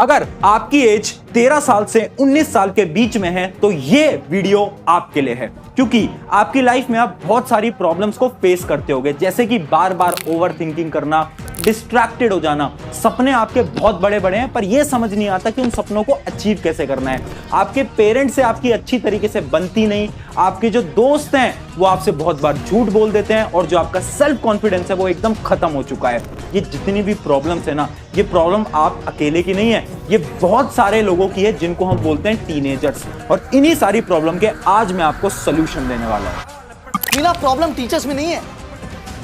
अगर आपकी एज 13 साल से 19 साल के बीच में है तो ये वीडियो आपके लिए है, क्योंकि आपकी लाइफ में आप बहुत सारी प्रॉब्लम्स को फेस करते होगे, जैसे कि बार बार ओवर थिंकिंग करना, डिस्ट्रैक्टेड हो जाना। सपने आपके बहुत बड़े बड़े हैं पर यह समझ नहीं आता कि उन सपनों को अचीव कैसे करना है। आपके पेरेंट्स से आपकी अच्छी तरीके से बनती नहीं, आपके जो दोस्त हैं वो आपसे बहुत बार झूठ बोल देते हैं, और जो आपका सेल्फ कॉन्फिडेंस है वो एकदम खत्म हो चुका है। ये जितनी भी प्रॉब्लम्स है ना, ये प्रॉब्लम आप अकेले की नहीं है, ये बहुत सारे लोगों की है जिनको हम बोलते हैं टीनेजर्स। और इन्हीं सारी प्रॉब्लम के आज मैं आपको सोल्यूशन देने वाला हूं। मेरा प्रॉब्लम टीचर्स में नहीं है,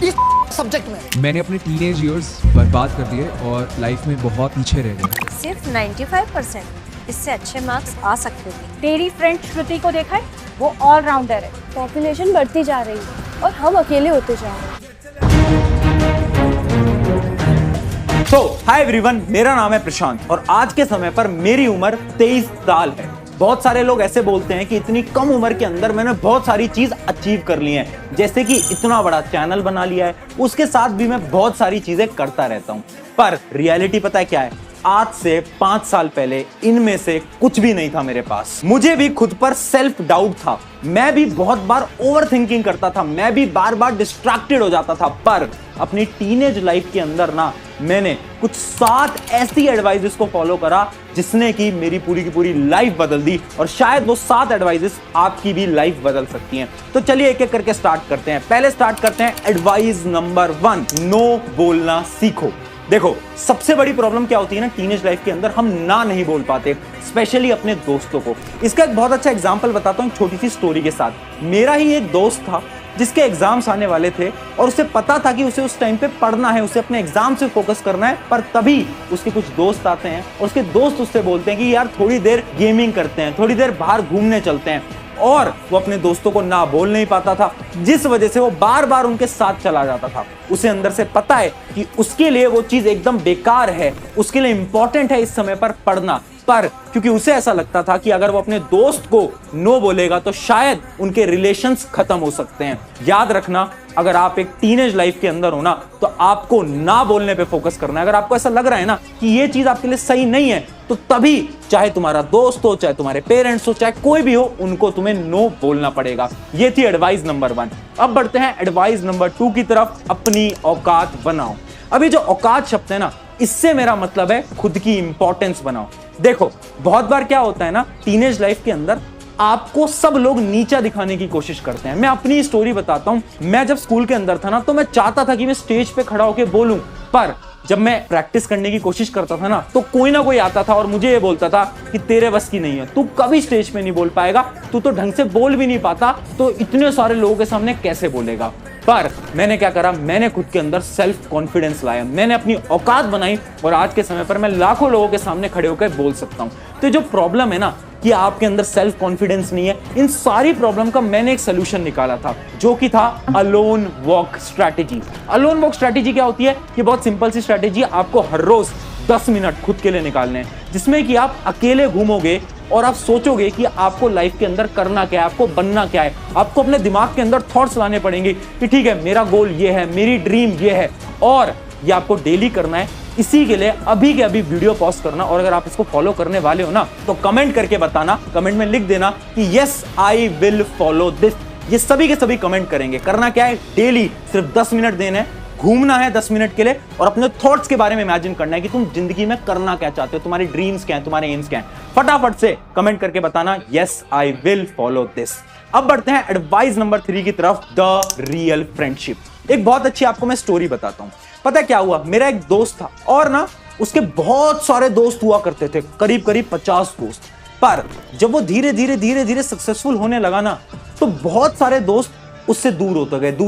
इस सब्जेक्ट में। मैंने अपने टीनेज इयर्स बर्बाद कर दिए और लाइफ में बहुत पीछे रह गए। सिर्फ 95%, इससे अच्छे मार्क्स आ सकते थे। तेरी फ्रेंड श्रुति को देखा है, वो ऑलराउंडर है। पॉपुलेशन बढ़ती जा रही है और हम अकेले होते जा रहे हैं। हाय एवरीवन, मेरा नाम है प्रशांत और आज के समय पर मेरी उम्र 23 साल है। बहुत सारे लोग ऐसे बोलते हैं कि इतनी कम उम्र के अंदर मैंने बहुत सारी चीज अचीव कर ली है, जैसे कि इतना बड़ा चैनल बना लिया है, उसके साथ भी मैं बहुत सारी चीजें करता रहता हूं। पर रियलिटी पता है क्या है? आज से 5 साल पहले इनमें से कुछ भी नहीं था मेरे पास। मुझे भी खुद पर सेल्फ डाउट था, मैं भी बहुत बार ओवर थिंकिंग करता था, मैं भी बार बार डिस्ट्रैक्टेड हो जाता था। पर अपनी टीनेज लाइफ के अंदर ना मैंने कुछ 7 ऐसी एडवाइजेस को फॉलो करा जिसने कि मेरी पूरी की पूरी लाइफ बदल दी, और शायद वो 7 एडवाइजेस आपकी भी लाइफ बदल सकती हैं। तो चलिए एक एक करके स्टार्ट करते हैं। पहले स्टार्ट करते हैं एडवाइस नंबर 1, नो बोलना सीखो। देखो, सबसे बड़ी प्रॉब्लम क्या होती है ना टीनेज लाइफ के अंदर, हम ना नहीं बोल पाते, स्पेशली अपने दोस्तों को। इसका एक बहुत अच्छा एग्जांपल बताता हूं छोटी सी स्टोरी के साथ। मेरा ही एक दोस्त था जिसके एग्जाम्स आने वाले थे और उसे पता था कि उसे उस टाइम पे पढ़ना है, उसे अपने एग्जाम से फोकस करना है। पर तभी उसके कुछ दोस्त आते हैं और उसके दोस्त उससे बोलते हैं कि यार थोड़ी देर गेमिंग करते हैं, थोड़ी देर बाहर घूमने चलते हैं। और वो अपने दोस्तों को ना बोल नहीं पाता था, जिस वजह से वो बार बार उनके साथ चला जाता था। उसे अंदर से पता है कि उसके लिए वो चीज एकदम बेकार है, उसके लिए इंपॉर्टेंट है इस समय पर पढ़ना। पर क्योंकि उसे ऐसा लगता था कि अगर वो अपने दोस्त को नो बोलेगा तो शायद उनके रिलेशंस खत्म हो सकते हैं। याद रखना, अगर आप एक टीनेज लाइफ के अंदर हो ना तो आपको ना बोलने पे फोकस करना है। अगर आपको ऐसा लग रहा है ना कि ये चीज आपके लिए सही नहीं है, तो तभी चाहे तुम्हारा दोस्त हो, चाहे तुम्हारे पेरेंट्स हो, चाहे कोई भी हो, उनको तुम्हें नो बोलना पड़ेगा। ये थी एडवाइस नंबर 1। अब बढ़ते हैं एडवाइस नंबर 2 की तरफ, अपनी औकात बनाओ। अभी जो औकात शब्द है ना, इससे मेरा मतलब है खुद की इंपॉर्टेंस बनाओ। देखो, बहुत बार क्या होता है ना टीनेज लाइफ के अंदर, आपको सब लोग नीचा दिखाने की कोशिश करते हैं। मैं अपनी स्टोरी बताता हूं। मैं जब स्कूल के अंदर था ना तो मैं चाहता था कि मैं स्टेज पे खड़ा होकर बोलूं, पर जब मैं प्रैक्टिस करने की कोशिश करता था ना तो कोई ना कोई आता था और मुझे ये बोलता था कि तेरे बस की नहीं है, तू कभी स्टेज पे नहीं बोल पाएगा, तू तो ढंग से बोल भी नहीं पाता, तो इतने सारे लोगों के सामने कैसे बोलेगा। पर मैंने क्या करा, मैंने खुद के अंदर सेल्फ कॉन्फिडेंस लाया, मैंने अपनी औकात बनाई और आज के समय पर मैं लाखों लोगों के सामने खड़े होकर बोल सकता हूं। तो जो प्रॉब्लम है ना कि आपके अंदर सेल्फ कॉन्फिडेंस नहीं है, इन सारी प्रॉब्लम का मैंने एक सोल्यूशन निकाला था, जो कि था alone walk strategy. Alone walk strategy क्या होती है? ये बहुत सिंपल सी स्ट्रैटेजी है। आपको हर रोज 10 मिनट खुद के लिए निकालने हैं, जिसमें कि आप अकेले घूमोगे और आप सोचोगे कि आपको लाइफ के अंदर करना क्या है, आपको बनना क्या है। आपको अपने दिमाग के अंदर थॉट्स लाने पड़ेंगे कि ठीक है, मेरा गोल ये है, मेरी ड्रीम ये है, और ये आपको डेली करना है। इसी के लिए अभी के अभी वीडियो पॉज करना, और अगर आप इसको फॉलो करने वाले हो ना तो कमेंट करके बताना, कमेंट में लिख देना कि yes I will follow this. ये सभी के सभी कमेंट करेंगे। करना क्या है? डेली सिर्फ 10 मिनट देना है, घूमना है 10 मिनट के लिए, और अपने थॉट्स के बारे में इमेजिन करना है कि तुम जिंदगी में करना क्या चाहते हो, तुम्हारी ड्रीम्स क्या हैं, तुम्हारे एम्स क्या हैं। फटाफट से कमेंट करके बताना yes I will follow this. अब बढ़ते हैं एडवाइस नंबर 3 की तरफ, द रियल फ्रेंडशिप। एक बहुत अच्छी आपको मैं स्टोरी बताता हूं। पता क्या हुआ, मेरा एक दोस्त था और ना उसके बहुत सारे दोस्त हुआ करते थे, करीब करीब 50 दोस्त। पर जब वो धीरे धीरे सक्सेसफुल होने लगा ना तो बहुत सारे दोस्त उससे दूर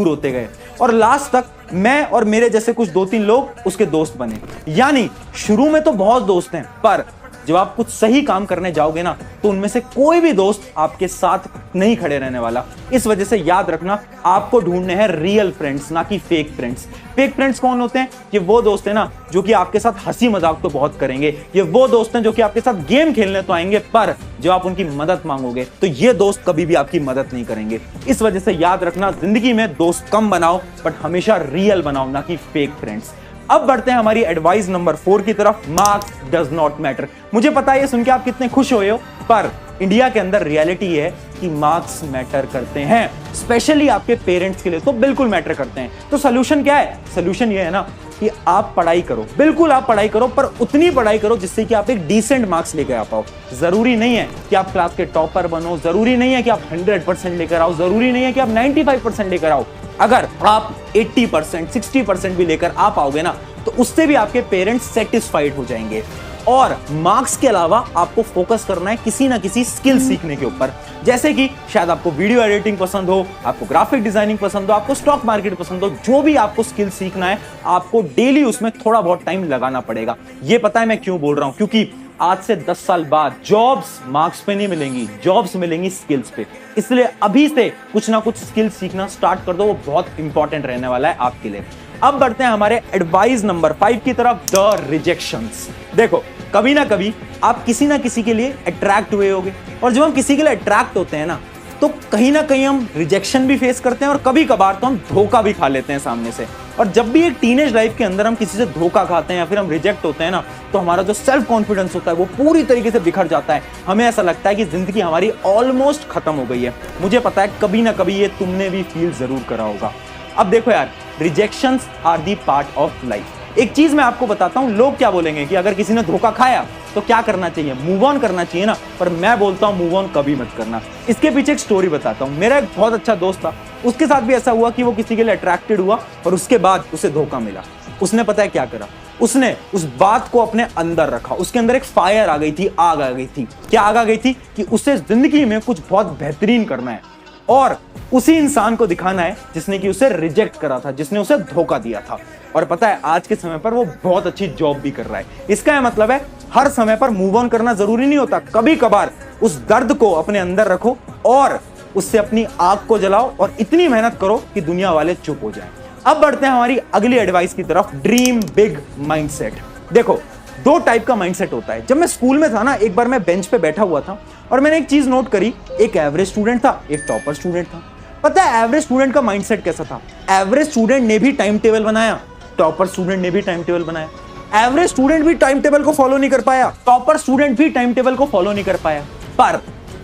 होते गए और लास्ट तक मैं और मेरे जैसे कुछ 2-3 लोग उसके दोस्त बने। यानी शुरू में तो बहुत दोस्त हैं, पर जब आप कुछ सही काम करने जाओगे ना तो उनमें से कोई भी दोस्त आपके साथ नहीं खड़े रहने वाला। इस वजह से याद रखना, आपको ढूंढने हैं रियल फ्रेंड्स, ना कि फेक फ्रेंड्स। फेक फ्रेंड्स कौन होते हैं? ये वो दोस्त हैं ना जो कि आपके साथ हंसी मजाक तो बहुत करेंगे, ये वो दोस्त हैं जो कि आपके साथ गेम खेलने तो आएंगे, पर जब आप उनकी मदद मांगोगे तो ये दोस्त कभी भी आपकी मदद नहीं करेंगे। इस वजह से याद रखना, जिंदगी में दोस्त कम बनाओ बट हमेशा रियल बनाओ, ना कि फेक फ्रेंड्स। अब बढ़ते हैं हमारी एडवाइस नंबर 4 की तरफ। Marks does not matter. मुझे पता है ये सुन के आप कितने खुश हुए हो, पर इंडिया के अंदर रियलिटी है कि मार्क्स मैटर करते हैं, स्पेशली आपके पेरेंट्स के लिए तो बिल्कुल मैटर करते हैं। तो सोल्यूशन क्या है? सोल्यूशन ये है ना कि आप पढ़ाई करो, बिल्कुल आप पढ़ाई करो, पर उतनी पढ़ाई करो जिससे कि आप एक डिसेंट मार्क्स लेकर आ पाओ। जरूरी नहीं है कि आप क्लास के टॉपर बनो, जरूरी नहीं है कि आप 100% लेकर आओ, जरूरी नहीं है कि आप 95% लेकर आओ। अगर आप 80%, 60% भी लेकर आ पाओगे ना, तो उससे भी आपके पेरेंट्स सेटिस्फाइड हो जाएंगे। और मार्क्स के अलावा आपको फोकस करना है किसी ना किसी स्किल सीखने के ऊपर, जैसे कि शायद आपको वीडियो एडिटिंग पसंद हो, आपको ग्राफिक डिजाइनिंग पसंद हो, आपको स्टॉक मार्केट पसंद हो, जो भी आपको स्किल सीखना है, आपको डेली उसमें थोड़ा बहुत टाइम लगाना पड़ेगा। ये पता है मैं क्यों बोल रहा हूं, क्योंकि आज से 10 साल बाद जॉब्स मार्क्स पे नहीं मिलेंगी, जॉब्स मिलेंगी स्किल्स पे। इसलिए अभी से कुछ ना कुछ स्किल सीखना स्टार्ट कर दो, वो बहुत इंपॉर्टेंट रहने वाला है आपके लिए। अब बढ़ते हैं हमारे एडवाइस नंबर 5 की तरफ, द रिजेक्शंस। देखो, कभी ना कभी आप किसी ना किसी के लिए अट्रैक्ट हुए होगे, और जब हम किसी के लिए अट्रैक्ट होते हैं ना, तो कहीं ना कहीं हम रिजेक्शन भी फेस करते हैं और कभी कभार तो हम धोखा भी खा लेते हैं सामने से। और जब भी एक टीनेज लाइफ के अंदर हम किसी से धोखा खाते हैं या फिर हम रिजेक्ट होते हैं ना, तो हमारा जो सेल्फ कॉन्फिडेंस होता है वो पूरी तरीके से बिखर जाता है। हमें ऐसा लगता है कि जिंदगी हमारी ऑलमोस्ट खत्म हो गई है। मुझे पता है कभी ना कभी ये तुमने भी फील जरूर करा होगा। अब देखो यार, rejections are the part of life. एक चीज मैं आपको बताता हूं, लोग क्या बोलेंगे कि अगर किसी ने धोखा खाया तो क्या करना चाहिए? मूव ऑन करना चाहिए ना। पर मैं बोलता हूं मूव ऑन कभी मत करना। इसके पीछे एक स्टोरी बताता हूं। मेरा एक बहुत अच्छा दोस्त था, उसके साथ भी ऐसा हुआ कि वो किसी के लिए अट्रैक्टेड हुआ और उसके बाद उसे धोखा मिला। उसने पता है क्या करा? उसने उस बात को अपने अंदर रखा। उसके अंदर एक फायर आ गई थी, आग आ गई थी। क्या आग आ गई थी? कि उसे जिंदगी में कुछ बहुत बेहतरीन करना है और उसी इंसान को दिखाना है जिसने कि उसे रिजेक्ट करा था, जिसने उसे धोखा दिया था। और पता है आज के समय पर वो बहुत अच्छी जॉब भी कर रहा है। इसका यह मतलब है हर समय पर मूव ऑन करना जरूरी नहीं होता। कभी कभार उस दर्द को अपने अंदर रखो और उससे अपनी आग को जलाओ और इतनी मेहनत करो कि दुनिया वाले चुप हो जाएं। अब बढ़ते हैं हमारी अगली एडवाइस की तरफ, ड्रीम बिग माइंडसेट। देखो, 2 टाइप का माइंडसेट होता है। जब मैं स्कूल में था ना, एक बार मैं बेंच पे बैठा हुआ था और मैंने एक चीज नोट करी, एक एवरेज स्टूडेंट था, एक टॉपर स्टूडेंट था। पता है एवरेज स्टूडेंट का माइंडसेट कैसा था? एवरेज स्टूडेंट ने भी टाइम टेबल बनाया, टॉपर स्टूडेंट ने भी टाइम टेबल बनाया। एवरेज स्टूडेंट भी टाइम टेबल को फॉलो नहीं कर पाया, टॉपर स्टूडेंट भी टाइम टेबल को फॉलो नहीं कर पाया। पर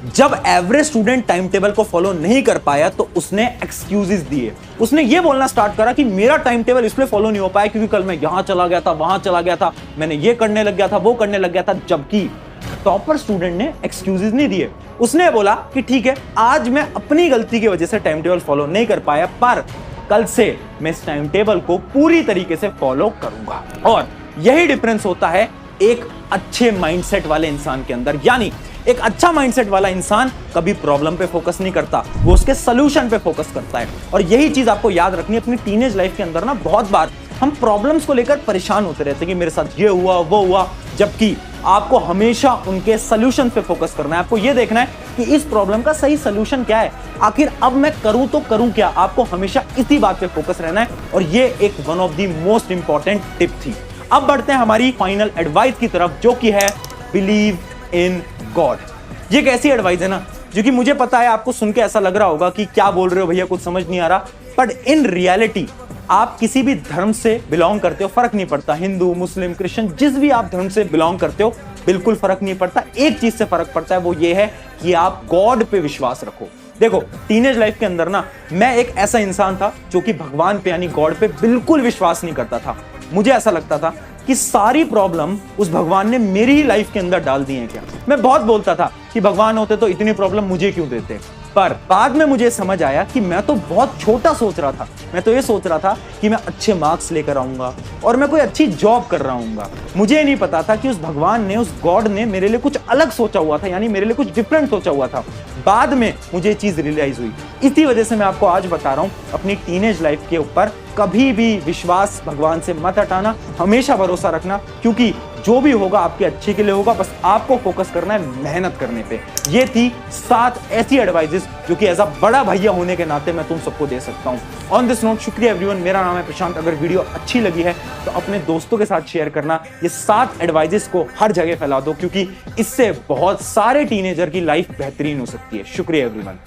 जब एवरेज स्टूडेंट टाइम टेबल को फॉलो नहीं कर पाया तो उसने एक्सक्यूजेस दिए। उसने ये बोलना स्टार्ट करा कि मेरा टाइम टेबल इसलिए फॉलो नहीं हो पाया क्योंकि कल मैं यहां चला गया था, वहां चला गया था, मैंने ये करने लग गया था, वो करने लग गया था। जबकि टॉपर स्टूडेंट ने एक्सक्यूजेस नहीं दिए। उसने बोला कि ठीक है, आज मैं अपनी गलती की वजह से टाइम टेबल फॉलो नहीं कर पाया, पर कल से मैं इस टाइम टेबल को पूरी तरीके से फॉलो करूंगा। और यही डिफरेंस होता है एक अच्छे माइंडसेट वाले इंसान के अंदर। यानी एक अच्छा माइंडसेट वाला इंसान कभी प्रॉब्लम पे फोकस नहीं करता, वो उसके सॉल्यूशन पे फोकस करता है। और यही चीज आपको याद रखनी है अपनी टीनेज लाइफ के अंदर ना। बहुत बार हम प्रॉब्लम्स को लेकर परेशान होते रहते हैं कि मेरे साथ ये हुआ, वो हुआ, जबकि आपको हमेशा उनके सॉल्यूशन पे फोकस करना है। आपको ये देखना है कि इस प्रॉब्लम का सही सॉल्यूशन क्या है, आखिर अब मैं करूं तो करूं क्या। आपको हमेशा इसी बात पे फोकस रहना है और ये एक one of the most important tip थी। अब बढ़ते हैं हमारी फाइनल एडवाइस की तरफ, जो कि है बिलीव इन गॉड। ये एक ऐसी एडवाइस है ना जो कि मुझे पता है आपको सुन के ऐसा लग रहा होगा कि क्या बोल रहे हो भैया, कुछ समझ नहीं आ रहा। बट इन रियलिटी आप किसी भी धर्म से बिलोंग करते हो, फर्क नहीं पड़ता, हिंदू, मुस्लिम, क्रिश्चियन, जिस भी आप धर्म से बिलोंग करते हो, बिल्कुल फर्क नहीं पड़ता। एक चीज से फर्क पड़ता है, वो ये है कि आप गॉड पे विश्वास रखो। देखो, टीनेज लाइफ के अंदर ना मैं एक ऐसा इंसान था जो कि भगवान पे यानी गॉड पे बिल्कुल विश्वास नहीं करता था। मुझे ऐसा लगता था कि सारी प्रॉब्लम उस भगवान ने मेरी ही लाइफ के अंदर डाल दी है क्या। मैं बहुत बोलता था कि भगवान होते तो इतनी प्रॉब्लम मुझे क्यों देते। पर बाद में मुझे समझ आया कि मैं तो बहुत छोटा सोच रहा था। मैं तो ये सोच रहा था कि मैं अच्छे मार्क्स लेकर आऊंगा और मैं कोई अच्छी जॉब कर रहा हूंगा। मुझे नहीं पता था कि उस भगवान ने, उस गॉड ने मेरे लिए कुछ अलग सोचा हुआ था, यानी मेरे लिए कुछ डिफरेंट सोचा हुआ था। बाद में मुझे ये चीज रियलाइज हुई। इसी वजह से मैं आपको आज बता रहा हूं, अपनी टीनेज लाइफ के ऊपर कभी भी विश्वास भगवान से मत हटाना, हमेशा भरोसा रखना, क्योंकि जो भी होगा आपके अच्छे के लिए होगा। बस आपको फोकस करना है मेहनत करने पे। ये थी 7 ऐसी एडवाइजेस जो कि एज अ बड़ा भैया होने के नाते मैं तुम सबको दे सकता हूं। ऑन दिस नोट, शुक्रिया एवरीवन। मेरा नाम है प्रशांत। अगर वीडियो अच्छी लगी है तो अपने दोस्तों के साथ शेयर करना। ये 7 एडवाइजेस को हर जगह फैला दो, क्योंकि इससे बहुत सारे टीनेजर की लाइफ बेहतरीन हो सकती है। शुक्रिया एवरीवन।